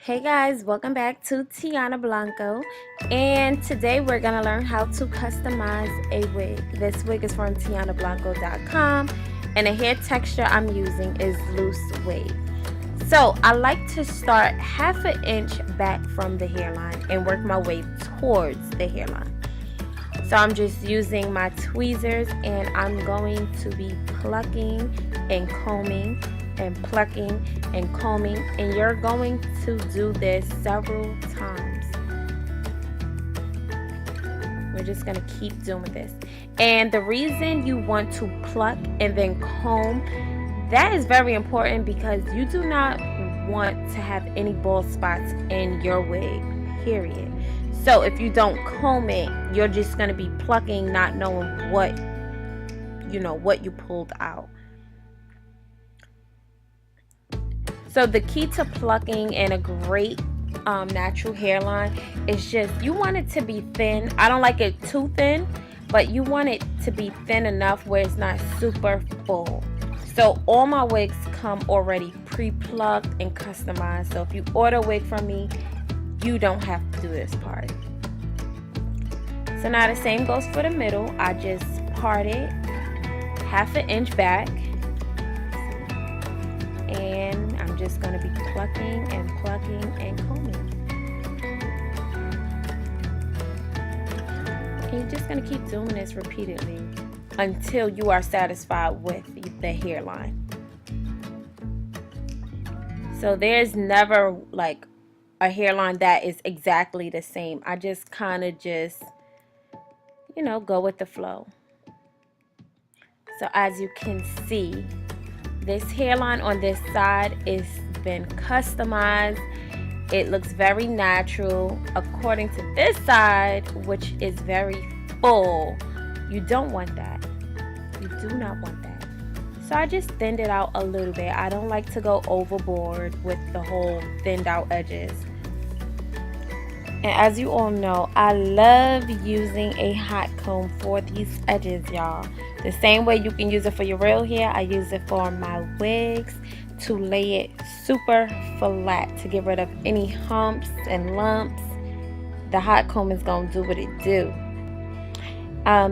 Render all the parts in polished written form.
Hey guys, welcome back to Tiana Blanco, and today we're going to learn how to customize a wig. This wig is from tianablanco.com, and the hair texture I'm using is loose wave. So I like to start half an inch back from the hairline and work my way towards the hairline. So I'm just using my tweezers and I'm going to be plucking and combing and plucking and combing, and you're going to do this several times. We're just going to keep doing this. And the reason you want to pluck and then comb, that is very important because you do not want to have any bald spots in your wig, period. So if you don't comb it, you're just going to be plucking, not knowing what you pulled out. So the key to plucking and a great natural hairline is just you want it to be thin. I don't like it too thin, but you want it to be thin enough where it's not super full. So all my wigs come already pre-plucked and customized. So if you order a wig from me, you don't have to do this part. So now the same goes for the middle. I just part it half an inch back, and I'm just going to be plucking and plucking and combing. And you're just going to keep doing this repeatedly until you are satisfied with the hairline. So there's never like a hairline that is exactly the same. I just kind of go with the flow. So as you can see, this hairline on this side is been customized. It looks very natural according to this side, which is very full. You don't want that. You do not want that. So I just thinned it out a little bit. I don't like to go overboard with the whole thinned out edges. And as you all know, I love using a hot comb for these edges, y'all. The same way you can use it for your real hair, I use it for my wigs to lay it super flat, to get rid of any humps and lumps. The hot comb is going to do what it do.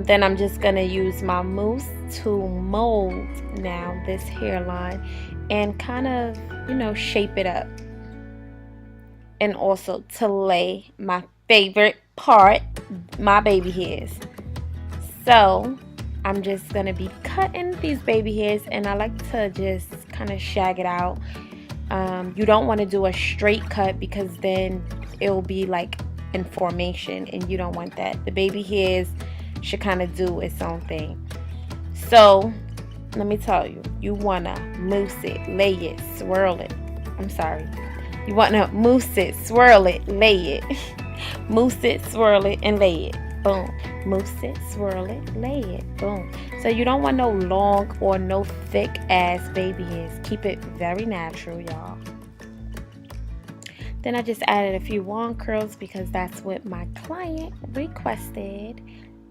Then I'm just going to use my mousse to mold now this hairline and kind of, shape it up. And also to lay my favorite part, my baby hairs. So I'm just going to be cutting these baby hairs, and I like to just kind of shag it out. You don't want to do a straight cut because then it will be like in formation, and you don't want that. The baby hairs should kind of do its own thing. So let me tell you, you want to mousse it, lay it, swirl it. You want to mousse it, swirl it, lay it. Mousse it, swirl it, and lay it. Boom. Mousse it, swirl it, lay it. Boom. So you don't want no long or no thick ass baby hairs. Keep it very natural, y'all. Then I just added a few wand curls because that's what my client requested.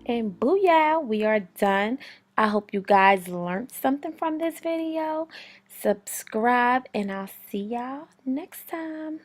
And booyah, we are done. I hope you guys learned something from this video. Subscribe, and I'll see y'all next time.